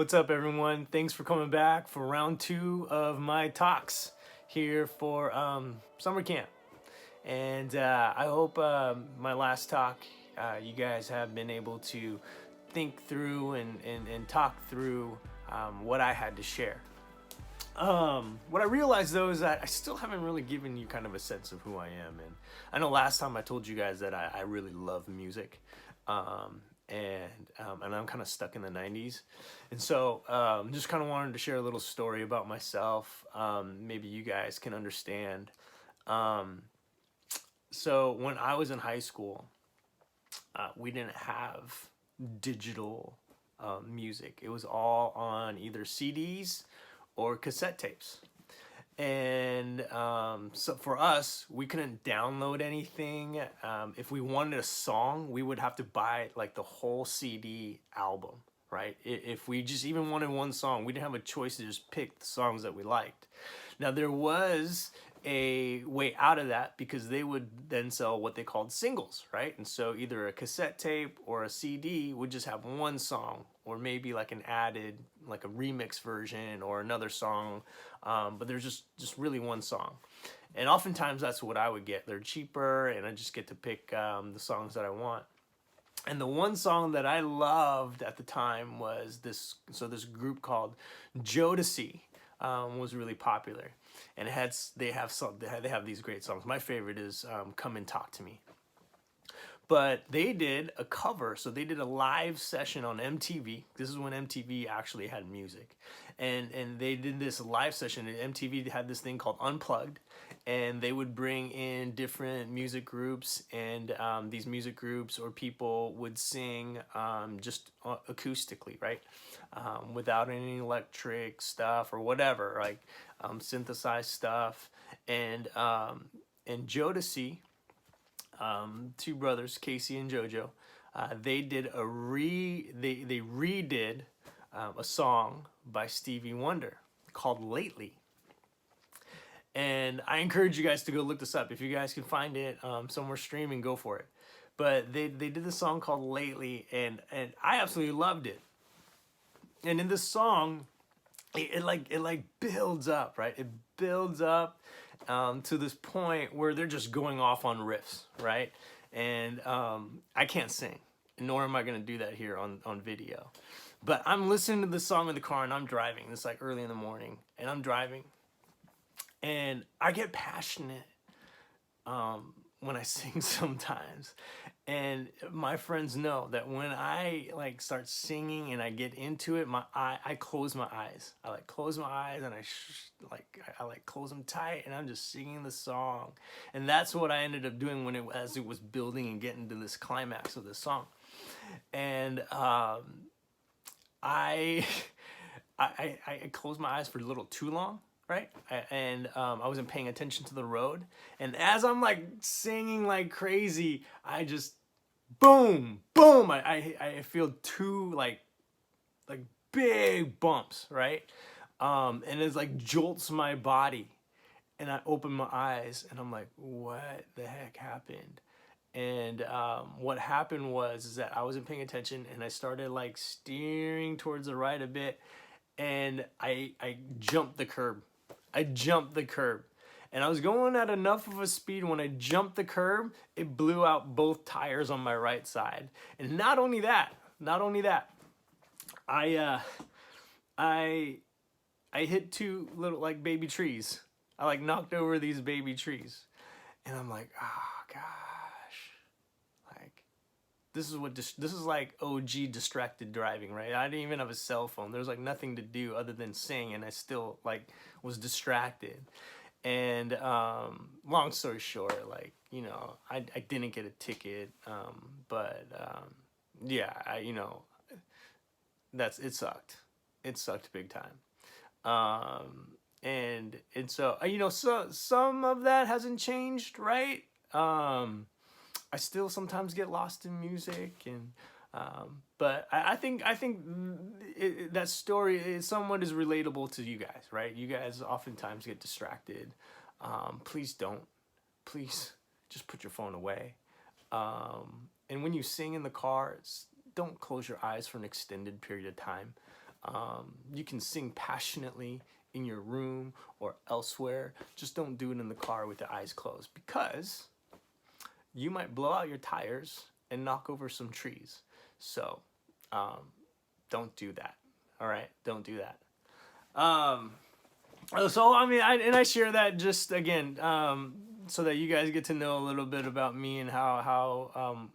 What's up, everyone? Thanks for coming back for round two of my talks here for summer camp. And I hope my last talk, you guys have been able to think through and talk through what I had to share. What I realized though is that I still haven't really given you kind of a sense of who I am. And I know last time I told you guys that I really love music. And I'm kind of stuck in the 90s. And so just kind of wanted to share a little story about myself. Maybe you guys can understand. So when I was in high school, we didn't have digital music. It was all on either CDs or cassette tapes. And so for us, we couldn't download anything. If we wanted a song, we would have to buy like the whole CD album, right? If we just even wanted one song, we didn't have a choice to just pick the songs that we liked. Now there was a way out of that because they would then sell what they called singles, right? And so either a cassette tape or a CD would just have one song, or maybe like an added, like a remix version or another song, but there's just really one song. And oftentimes that's what I would get. They're cheaper, and I just get to pick the songs that I want. And the one song that I loved at the time was this group called Jodeci was really popular, and they have these great songs. My favorite is "Come and Talk to Me." But they did a cover, so they did a live session on MTV. This is when MTV actually had music, and they did this live session. And MTV had this thing called Unplugged, and they would bring in different music groups, and these music groups or people would sing just acoustically, right, without any electric stuff or whatever, like synthesized stuff, and Jodeci, two brothers, Casey and JoJo, they redid a song by Stevie Wonder called "Lately." And I encourage you guys to go look this up. If you guys can find it somewhere streaming, go for it. But they did the song called "Lately," and I absolutely loved it. And in this song, it builds up, right? It builds up to this point where they're just going off on riffs, right? And I can't sing, nor am I gonna do that here on video. But I'm listening to the song in the car, and I'm driving. It's like early in the morning, and I'm driving, and I get passionate when I sing sometimes. And my friends know that when I like start singing and I get into it, I close my eyes. I like close my eyes, and I like close them tight, and I'm just singing the song. And that's what I ended up doing as it was building and getting to this climax of the song. And I I closed my eyes for a little too long, right? And I wasn't paying attention to the road. And as I'm like singing like crazy, I just boom, boom. I feel two like big bumps, right? And it's like jolts my body. And I open my eyes, and I'm like, what the heck happened? And what happened was is that I wasn't paying attention, and I started like steering towards the right a bit, and I jumped the curb. I jumped the curb. And I was going at enough of a speed when I jumped the curb, it blew out both tires on my right side. And not only that, I hit two little like baby trees. I like knocked over these baby trees. And I'm like, oh gosh. Like this is like OG distracted driving, right? I didn't even have a cell phone. There was like nothing to do other than sing, and I still like was distracted. And long story short, like, you know, I didn't get a ticket, but yeah, it sucked. It sucked big time. And so so some of that hasn't changed, right? I still sometimes get lost in music, and but I think that story is somewhat is relatable to you guys, right? You guys oftentimes get distracted. Please don't. Please just put your phone away. And when you sing in the car, don't close your eyes for an extended period of time. You can sing passionately in your room or elsewhere. Just don't do it in the car with your eyes closed, because you might blow out your tires and knock over some trees. So don't do that. All right, don't do that. So I mean, I share that just again, so that you guys get to know a little bit about me and how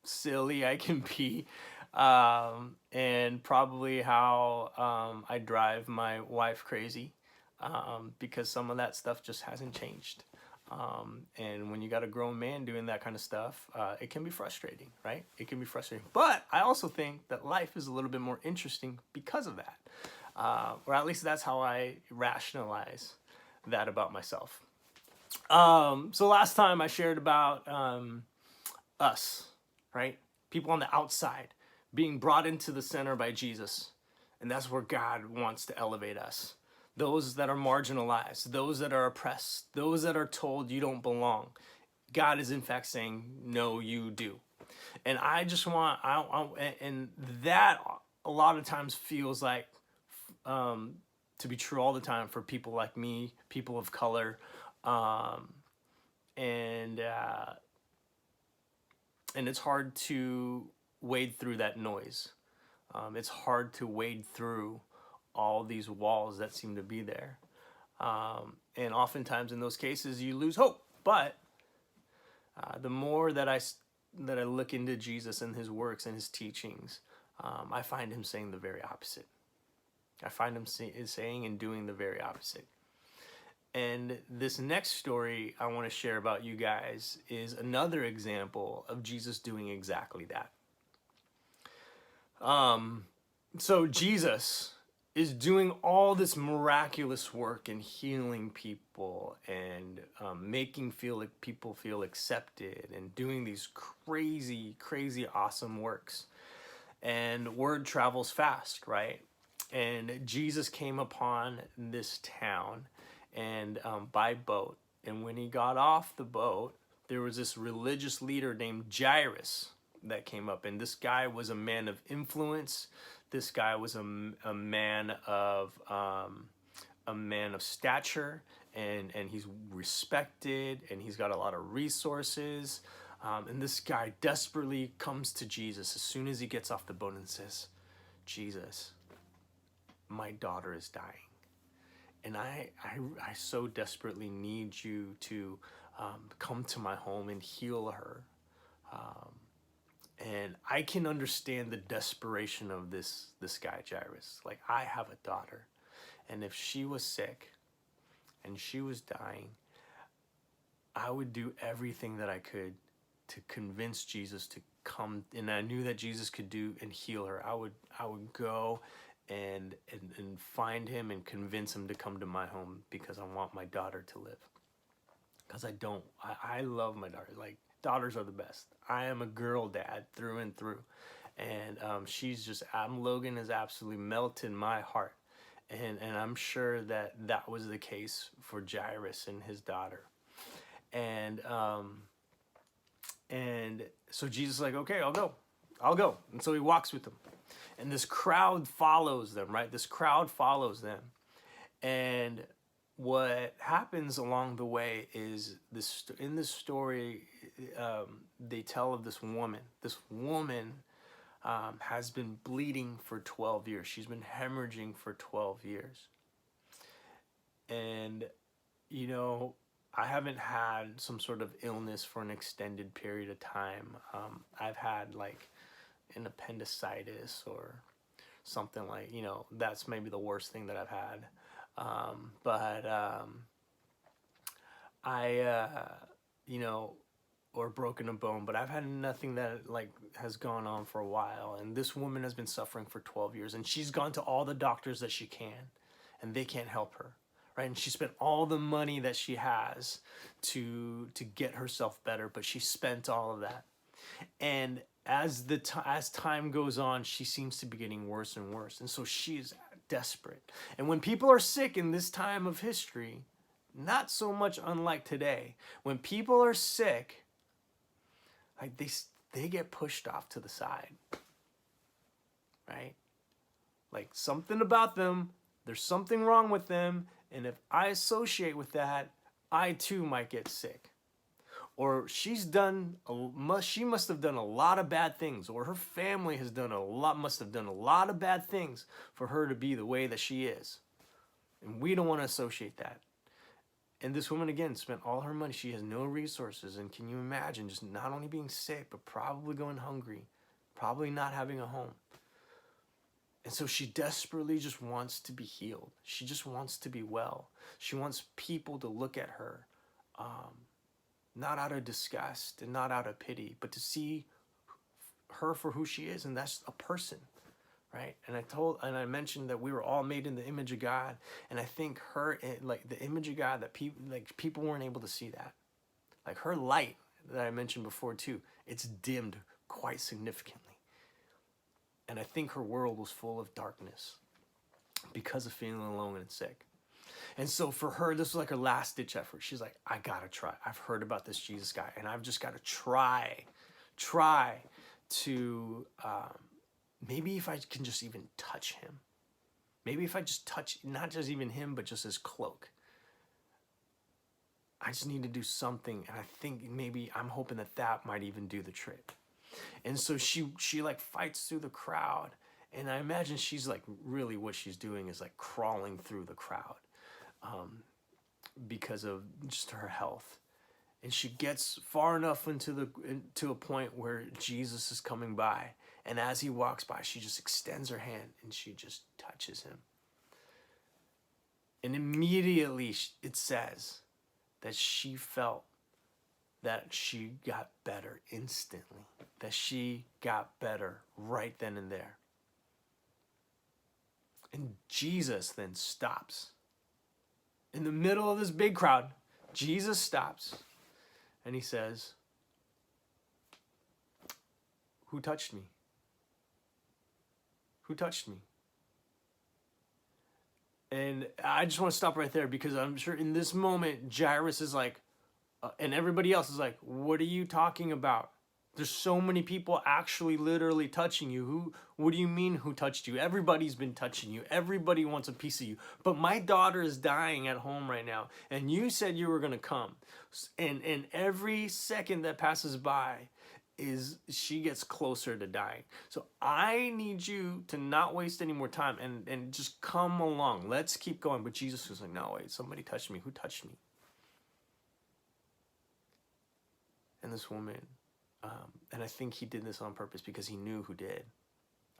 silly I can be, and probably how I drive my wife crazy, because some of that stuff just hasn't changed. And when you got a grown man doing that kind of stuff, it can be frustrating, right? It can be frustrating. But I also think that life is a little bit more interesting because of that. Or at least that's how I rationalize that about myself. So last time I shared about us, right? People on the outside being brought into the center by Jesus. And that's where God wants to elevate us. Those that are marginalized, those that are oppressed, those that are told you don't belong. God is in fact saying, no, you do. And I just want, and that a lot of times feels like to be true all the time for people like me, people of color, and it's hard to wade through that noise. It's hard to wade through all these walls that seem to be there. And oftentimes in those cases, you lose hope. But the more that I look into Jesus and his works and his teachings, I find him saying the very opposite. I find him saying and doing the very opposite. And this next story I want to share about you guys is another example of Jesus doing exactly that. So Jesus is doing all this miraculous work and healing people and making people feel accepted and doing these crazy, crazy awesome works. And word travels fast, right? And Jesus came upon this town and by boat. And when he got off the boat, there was this religious leader named Jairus that came up. And this guy was a man of influence. This guy was a man of stature, and he's respected, and he's got a lot of resources. And this guy desperately comes to Jesus as soon as he gets off the boat and says, Jesus, my daughter is dying, and I so desperately need you to come to my home and heal her. And I can understand the desperation of this guy, Jairus. Like, I have a daughter, and if she was sick and she was dying, I would do everything that I could to convince Jesus to come. And I knew that Jesus could do and heal her. I would go and find him and convince him to come to my home, because I want my daughter to live. Because I love my daughter. Like, daughters are the best. I am a girl dad through and through. And Logan has absolutely melted my heart. And I'm sure that was the case for Jairus and his daughter. And so Jesus is like, okay, I'll go. And so he walks with them. And this crowd follows them, right? This crowd follows them. And what happens along the way is in this story, they tell of this woman. This woman has been bleeding for 12 years. She's been hemorrhaging for 12 years. And, you know, I haven't had some sort of illness for an extended period of time. I've had like an appendicitis or something, like, you know, that's maybe the worst thing that I've had. You know, or broken a bone, but I've had nothing that like has gone on for a while. And this woman has been suffering for 12 years, and she's gone to all the doctors that she can, and they can't help her, right? And she spent all the money that she has to get herself better, but she spent all of that. And as time goes on, she seems to be getting worse and worse. And so she is desperate. And when people are sick in this time of history, not so much unlike today, when people are sick, like they get pushed off to the side, right? Like something about them, there's something wrong with them. And if I associate with that, I too might get sick. Or she must have done a lot of bad things, or her family must have done a lot of bad things for her to be the way that she is. And we don't want to associate that. And this woman, again, spent all her money. She has no resources. And can you imagine just not only being sick, but probably going hungry, probably not having a home. And so she desperately just wants to be healed. She just wants to be well. She wants people to look at her, not out of disgust and not out of pity, but to see her for who she is, and that's a person, right? And I mentioned that we were all made in the image of God, and I think like the image of God, that people weren't able to see that. Like her light that I mentioned before too, it's dimmed quite significantly. And I think her world was full of darkness because of feeling alone and sick. And so for her, this was like her last ditch effort. She's like, I gotta try. I've heard about this Jesus guy, and I've just gotta try to, maybe if I can just even touch him. Maybe if I just touch, not just even him, but just his cloak. I just need to do something. And I think maybe I'm hoping that might even do the trick. And so she like fights through the crowd. And I imagine she's like, really what she's doing is like crawling through the crowd. Because of just her health, and she gets far enough to a point where Jesus is coming by, and as he walks by, she just extends her hand and she just touches him, and immediately it says that she felt that she got better instantly, that she got better right then and there. And Jesus then stops. In the middle of this big crowd, Jesus stops and he says, who touched me? Who touched me? And I just want to stop right there, because I'm sure in this moment, Jairus is like, and everybody else is like, what are you talking about? There's so many people actually literally touching you. What do you mean who touched you? Everybody's been touching you. Everybody wants a piece of you. But my daughter is dying at home right now, and you said you were going to come. And every second that passes by she gets closer to dying. So I need you to not waste any more time and just come along. Let's keep going. But Jesus was like, no, wait, somebody touched me. Who touched me? And this woman, and I think he did this on purpose because he knew who did.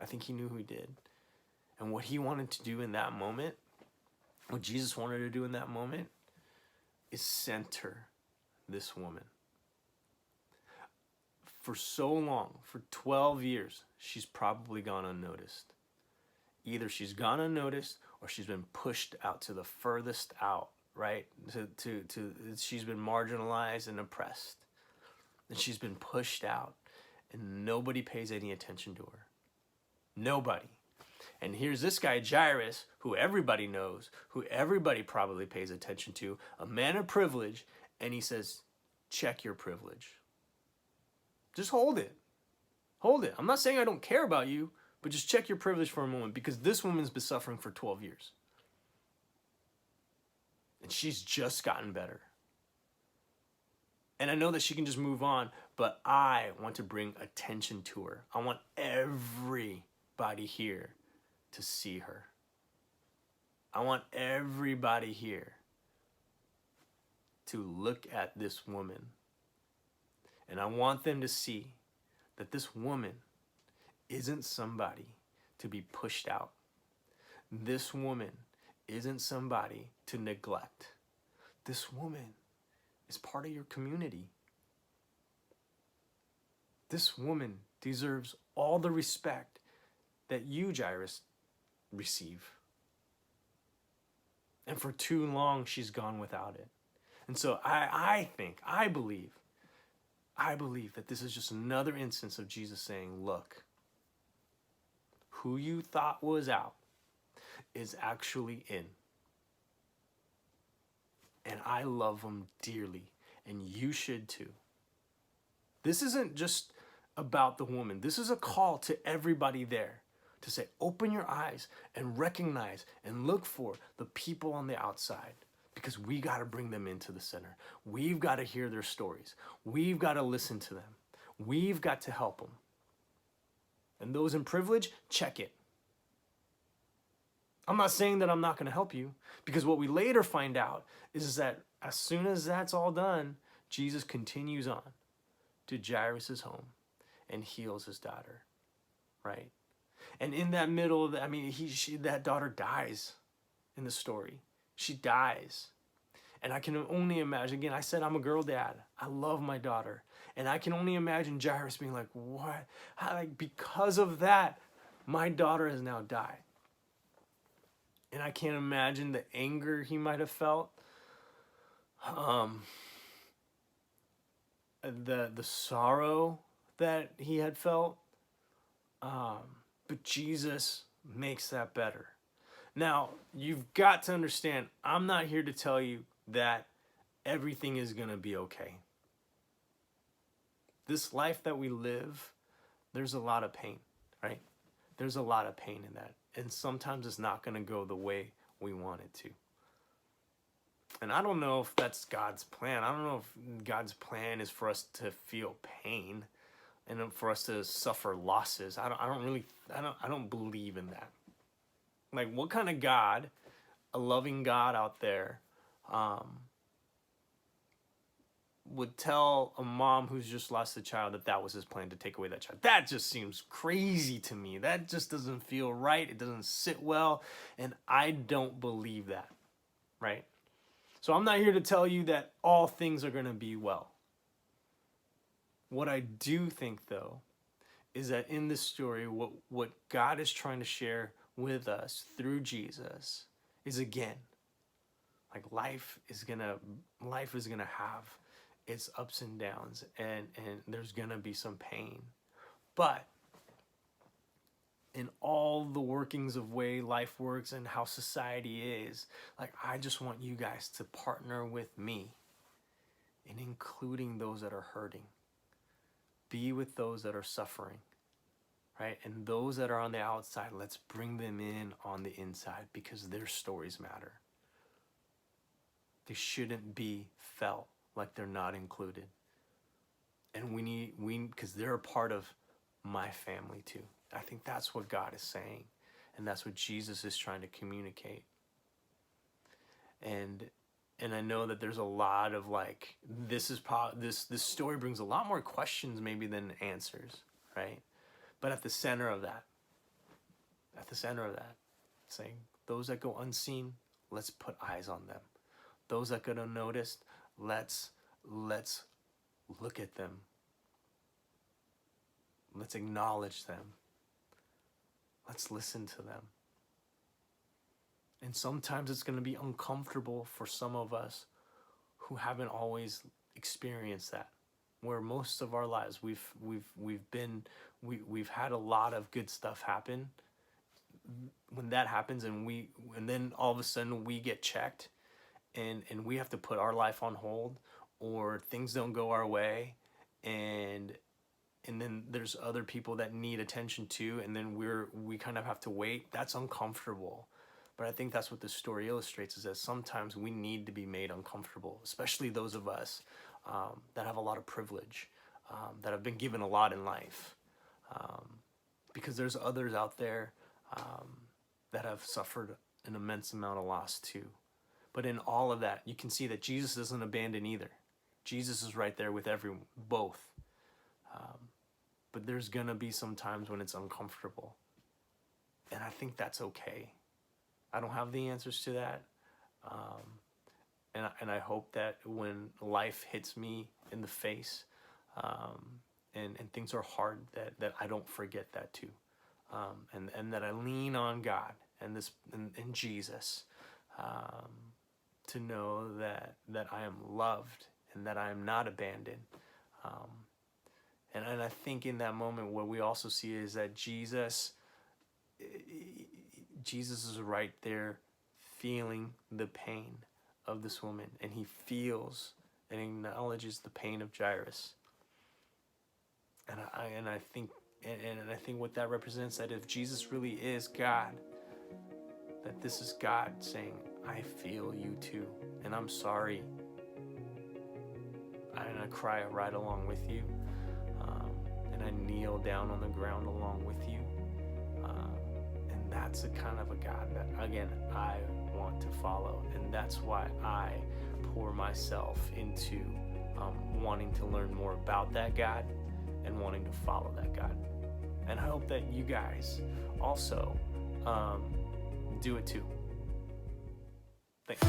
I think he knew who he did. And what he wanted to do in that moment, what Jesus wanted to do in that moment, is center this woman. For so long, for 12 years, she's probably gone unnoticed. Either she's gone unnoticed or she's been pushed out to the furthest out, right? She's been marginalized and oppressed. And she's been pushed out, and nobody pays any attention to her. Nobody. And here's this guy, Jairus, who everybody knows, who everybody probably pays attention to, a man of privilege, and he says, check your privilege. Just hold it. Hold it. I'm not saying I don't care about you, but just check your privilege for a moment, because this woman's been suffering for 12 years. And she's just gotten better. And I know that she can just move on, but I want to bring attention to her. I want everybody here to see her. I want everybody here to look at this woman. And I want them to see that this woman isn't somebody to be pushed out. This woman isn't somebody to neglect. This woman is part of your community. This woman deserves all the respect that you, Jairus, receive. And for too long, she's gone without it. And so I believe that this is just another instance of Jesus saying, look, who you thought was out is actually in. And I love them dearly, and you should too. This isn't just about the woman. This is a call to everybody there. to say, open your eyes and recognize and look for the people on the outside, because we got to bring them into the center. We've got to hear their stories. We've got to listen to them. We've got to help them. And those in privilege, check it. I'm not saying that I'm not going to help you, because what we later find out is that as soon as that's all done, Jesus continues on to Jairus' home and heals his daughter, right? And in that middle of that daughter dies in the story. She dies. And I can only imagine, again, I said I'm a girl dad. I love my daughter. And I can only imagine Jairus being like, what? How, like, because of that, my daughter has now died. And I can't imagine the anger he might have felt. The sorrow that he had felt. But Jesus makes that better. Now, you've got to understand, I'm not here to tell you that everything is going to be okay. This life that we live, there's a lot of pain, right? There's a lot of pain in that. And sometimes it's not going to go the way we want it to. And I don't know if that's God's plan. I don't know if God's plan is for us to feel pain and for us to suffer losses. I don't believe in that. Like, what kind of God, a loving God out there, would tell a mom who's just lost a child that was his plan to take away that child? That just seems crazy to me. That just doesn't feel right. It doesn't sit well. And I don't believe that, right? So I'm not here to tell you that all things are going to be well. What I do think, though, is that in this story, what God is trying to share with us through Jesus is, again, like life is gonna have its ups and downs, and there's gonna be some pain. But in all the workings of way life works and how society is, like, I just want you guys to partner with me in including those that are hurting. Be with those that are suffering, right? And those that are on the outside, let's bring them in on the inside, because their stories matter. They shouldn't be felt like they're not included. And because they're a part of my family too. I think that's what God is saying. And that's what Jesus is trying to communicate. And I know that there's a lot of like, this story brings a lot more questions maybe than answers, right? But at the center of that, saying, those that go unseen, let's put eyes on them. Those that go unnoticed, let's look at them. Let's acknowledge them. Let's listen to them. And sometimes it's going to be uncomfortable for some of us who haven't always experienced that. Where most of our lives we've had a lot of good stuff happen. When that happens, and then all of a sudden we get checked, and we have to put our life on hold, or things don't go our way, and then there's other people that need attention too, and then we kind of have to wait. That's uncomfortable. But I think that's what this story illustrates, is that sometimes we need to be made uncomfortable, especially those of us that have a lot of privilege, that have been given a lot in life, because there's others out there that have suffered an immense amount of loss too. But in all of that, you can see that Jesus doesn't abandon either. Jesus is right there with both. But there's gonna be some times when it's uncomfortable, and I think that's okay. I don't have the answers to that. And I hope that when life hits me in the face, and things are hard, that I don't forget that too. And that I lean on God and Jesus, to know that I am loved and that I am not abandoned. And I think in that moment, what we also see is that Jesus is right there feeling the pain of this woman, and he feels and acknowledges the pain of Jairus. And I think And I think what that represents, that if Jesus really is God, that this is God saying, I feel you too, and I'm sorry. And I cry right along with you, and I kneel down on the ground along with you. And that's the kind of a God that, again, I want to follow. And that's why I pour myself into wanting to learn more about that God and wanting to follow that God. And I hope that you guys also do it too. Thanks.